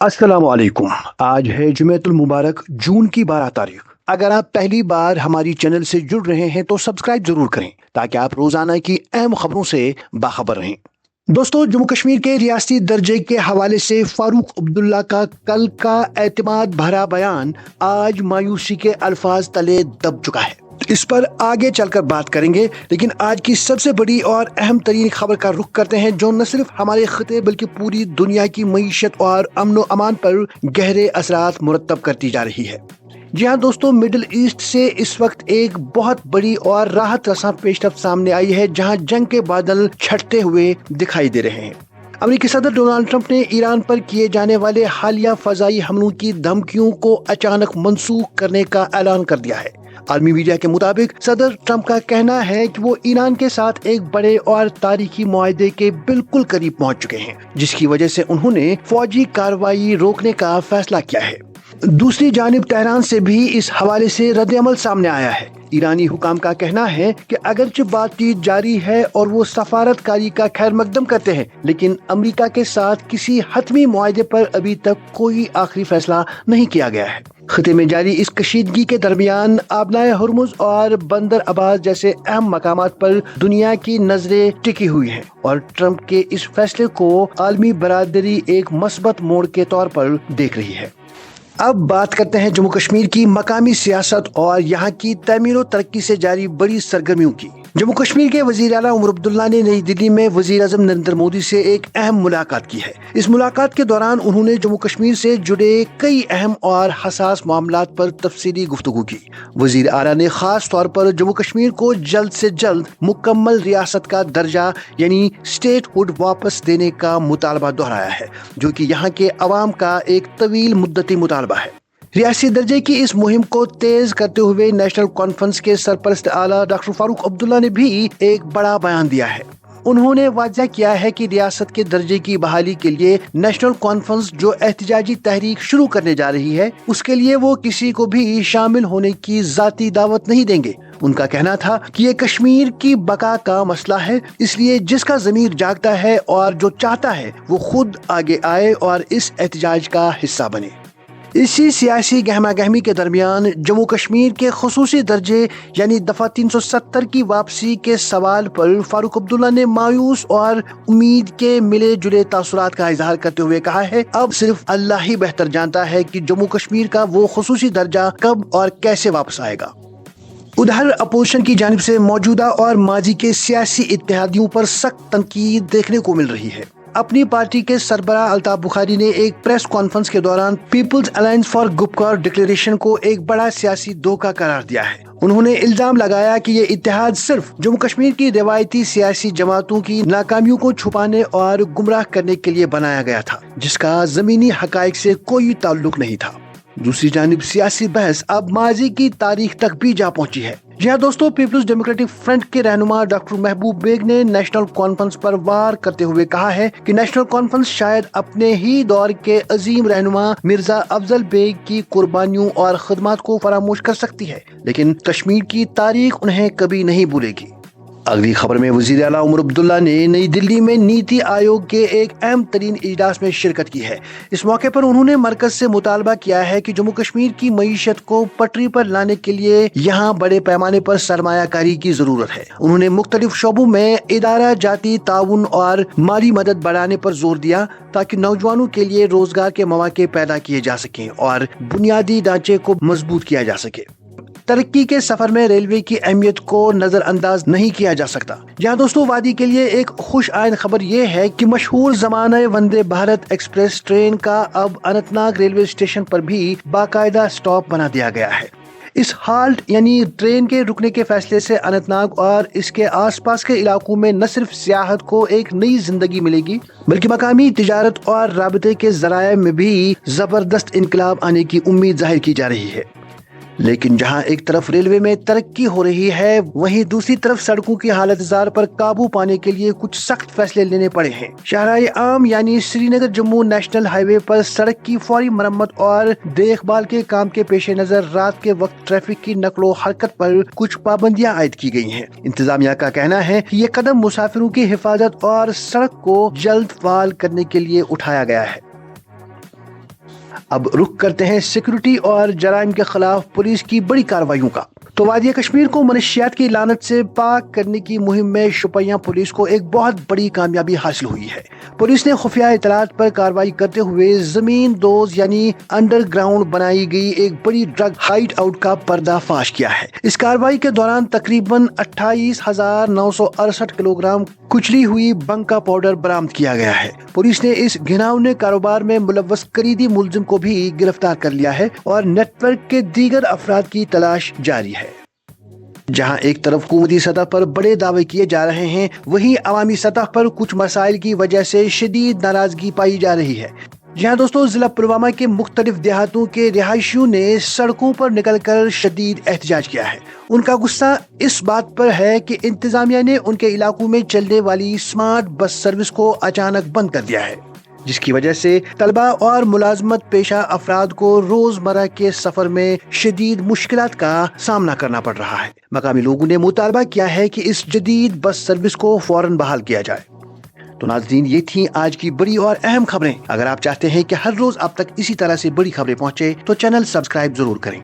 अस्सलाम वालेकुम। आज है जुमेतुल मुबारक जून की 12 तारीख। अगर आप पहली बार हमारी चैनल से जुड़ रहे हैं तो सब्सक्राइब जरूर करें ताकि आप रोजाना की अहम खबरों से बाखबर रहें। दोस्तों, जम्मू कश्मीर के रियासती दर्जे के हवाले से फारूक अब्दुल्ला का कल का एतमाद भरा बयान आज मायूसी के अल्फाज तले दब चुका है। इस पर आगे चलकर बात करेंगे, लेकिन आज की सबसे बड़ी और अहम तरीन खबर का रुख करते हैं जो न सिर्फ हमारे खिते बल्कि पूरी दुनिया की मईशत और अमन व अमान पर गहरे असरात मुरतब करती जा रही है। जी हाँ दोस्तों, मिडिल ईस्ट से इस वक्त एक बहुत बड़ी और राहत रसा पेशरफ्त सामने आई है जहाँ जंग के बादल छटते हुए दिखाई दे रहे हैं। अमेरिकी सदर डोनाल्ड ट्रंप ने ईरान पर किए जाने वाले हालिया फजाई हमलों की धमकियों को अचानक मंसूख करने का ऐलान कर दिया है। आलमी मीडिया के मुताबिक सदर ट्रंप का कहना है कि वो ईरान के साथ एक बड़े और तारीखी मुआहदे के बिल्कुल करीब पहुंच चुके हैं, जिसकी वजह से उन्होंने फौजी कार्रवाई रोकने का फैसला किया है। दूसरी जानिब तेहरान से भी इस हवाले से रद्द-ए-अमल सामने आया है। ईरानी हुकाम का कहना है कि अगरचे बातचीत जारी है और वो सफारतकारी का खैर मकदम करते हैं, लेकिन अमेरिका के साथ किसी हतमी मुआहदे पर अभी तक कोई आखिरी फैसला नहीं किया गया है। खिते में जारी इस कशीदगी के दरमियान आबनाए हुर्मुज और बंदर अब्बास जैसे अहम मकामात पर दुनिया की नजरें टिकी हुई हैं और ट्रंप के इस फैसले को आलमी बरादरी एक मस्बत मोड़ के तौर पर देख रही है। अब बात करते हैं जम्मू कश्मीर की मकामी सियासत और यहाँ की तमीर व तरक्की से जारी बड़ी सरगर्मियों की। जम्मू कश्मीर के वजीर आला उमर अब्दुल्ला ने नई दिल्ली में वजीर आज़म नरेंद्र मोदी से एक अहम मुलाकात की है। इस मुलाकात के दौरान उन्होंने जम्मू कश्मीर से जुड़े कई अहम और हसास मामलात पर तफसीली गुफ्तगू की। वजीर आला ने खास तौर पर जम्मू कश्मीर को जल्द से जल्द मुकम्मल रियासत का दर्जा यानी स्टेटहुड वापस देने का मुतालबा दोहराया है, जो कि यहाँ के अवाम का एक तवील मुद्दती मुतालबा है। रियासी दर्जे की इस मुहिम को तेज करते हुए नेशनल कॉन्फ्रेंस के सरपरस्त आला डॉक्टर फारूक अब्दुल्ला ने भी एक बड़ा बयान दिया है। उन्होंने वाज़ह किया है कि रियासत के दर्जे की बहाली के लिए नेशनल कॉन्फ्रेंस जो एहतजाजी तहरीक शुरू करने जा रही है, उसके लिए वो किसी को भी शामिल होने की जाती दावत नहीं देंगे। उनका कहना था कि ये कश्मीर की बका का मसला है, इसलिए जिसका ज़मीर जागता है और जो चाहता है वो खुद आगे आए और इस एहतजाज का हिस्सा बने। इसी सियासी गहमा गहमी के दरमियान जम्मू कश्मीर के खुसूसी दर्जे यानी दफा 370 की वापसी के सवाल पर फारूक अब्दुल्ला ने मायूस और उम्मीद के मिले जुले तासुरात का इजहार करते हुए कहा है, अब सिर्फ अल्लाह ही बेहतर जानता है कि जम्मू कश्मीर का वो खुसूसी दर्जा कब और कैसे वापस आएगा। उधर अपोजिशन की जानिब से मौजूदा और माजी के सियासी इत्तेहादियों पर सख्त तनकीद देखने को मिल रही है। अपनी पार्टी के सरबराह अल्ताफ बुखारी ने एक प्रेस कॉन्फ्रेंस के दौरान people's alliance for Gupkar declaration को एक बड़ा सियासी धोखा करार दिया है। उन्होंने इल्जाम लगाया कि ये इत्तेहाद सिर्फ जम्मू कश्मीर की रिवायती सियासी जमातों की नाकामियों को छुपाने और गुमराह करने के लिए बनाया गया था, जिसका जमीनी हकायक से कोई ताल्लुक नहीं था। दूसरी जानिब सियासी बहस अब माजी की तारीख तक भी जा पहुंची है। जी हाँ दोस्तों, पीपल्स डेमोक्रेटिक फ्रंट के रहनुमा डॉक्टर महबूब बेग ने नेशनल कॉन्फ्रेंस पर वार करते हुए कहा है कि नेशनल कॉन्फ्रेंस शायद अपने ही दौर के अजीम रहनुमा मिर्जा अफजल बेग की कुर्बानियों और खिदमत को फरामोश कर सकती है, लेकिन कश्मीर की तारीख उन्हें कभी नहीं भूलेगी। अगली खबर में वजीर आला उमर अब्दुल्ला ने नई दिल्ली में नीति आयोग के एक अहम तरीन इजलास में शिरकत की है। इस मौके पर उन्होंने मरकज से मुतालबा किया है कि जम्मू कश्मीर की मईशत को पटरी पर लाने के लिए यहाँ बड़े पैमाने पर सरमायाकारी की जरूरत है। उन्होंने मुख्तलिफ शोबों में इदारा जाती ताउन और माली मदद बढ़ाने पर जोर दिया ताकि नौजवानों के लिए रोजगार के मौके पैदा किए जा सकें और बुनियादी ढांचे को मजबूत किया जा सके। तरक्की के सफर में रेलवे की अहमियत को नजरअंदाज नहीं किया जा सकता। जहाँ दोस्तों, वादी के लिए एक खुश आइंद खबर ये है कि मशहूर ज़माने वंदे भारत एक्सप्रेस ट्रेन का अब अनंतनाग रेलवे स्टेशन पर भी बाकायदा स्टॉप बना दिया गया है। इस हाल्ट यानी ट्रेन के रुकने के फैसले से अनंतनाग और इसके आसपास के इलाकों में न सिर्फ सियाहत को एक नई जिंदगी मिलेगी, बल्कि मकामी तिजारत और राबते के जराये में भी जबरदस्त इनकलाब आने की उम्मीद जाहिर की जा रही है। लेकिन जहां एक तरफ रेलवे में तरक्की हो रही है, वहीं दूसरी तरफ सड़कों की हालत जार पर काबू पाने के लिए कुछ सख्त फैसले लेने पड़े हैं। शाहराह आम यानी श्रीनगर जम्मू नेशनल हाईवे पर सड़क की फौरी मरम्मत और देखभाल के काम के पेश नजर रात के वक्त ट्रैफिक की नकलो हरकत पर कुछ पाबंदियां आयद की गई हैं। इंतजामिया का कहना है कि ये कदम मुसाफिरों की हिफाजत और सड़क को जल्द फाल करने के लिए उठाया गया है। अब रुख करते हैं सिक्योरिटी और जराइम के खिलाफ पुलिस की बड़ी कार्रवाइयों का। तो वादिया कश्मीर को मनशियात की लानत से पाक करने की मुहिम में शोपियां पुलिस को एक बहुत बड़ी कामयाबी हासिल हुई है। पुलिस ने खुफिया इतलात पर कार्रवाई करते हुए जमीन दोज यानी अंडरग्राउंड बनाई गई एक बड़ी ड्रग हाइड आउट का पर्दाफाश किया है। इस कार्रवाई के दौरान तकरीबन 28,968 किलोग्राम कुचली हुई बंका पाउडर बरामद किया गया है। पुलिस ने इस घिनौने कारोबार में मुलव्वस करीदी मुलजिम को भी गिरफ्तार कर लिया है और नेटवर्क के दीगर अफराद की तलाश जारी है। जहां एक तरफ हुकूमती सतह पर बड़े दावे किए जा रहे हैं, वहीं अवामी सतह पर कुछ मसाइल की वजह से शदीद नाराजगी पाई जा रही है। जहां दोस्तों जिला पुलवामा के मुख्तलिफ देहातों के रिहायशियों ने सड़कों पर निकलकर शदीद एहतजाज किया है। उनका गुस्सा इस बात पर है कि इंतजामिया ने उनके इलाकों में चलने वाली स्मार्ट बस सर्विस को अचानक बंद कर दिया है, जिसकी वजह से तलबा और मुलाजमत पेशा अफराद को रोजमर्रा के सफर में शदीद मुश्किलात का सामना करना पड़ रहा है। मकामी लोगों ने मुतालबा किया है कि इस जदीद बस सर्विस को फौरन बहाल किया जाए। तो नाज़रीन, ये थी आज की बड़ी और अहम खबरें। अगर आप चाहते हैं कि हर रोज आप तक इसी तरह से बड़ी खबरें पहुंचे तो चैनल सब्सक्राइब जरूर करें।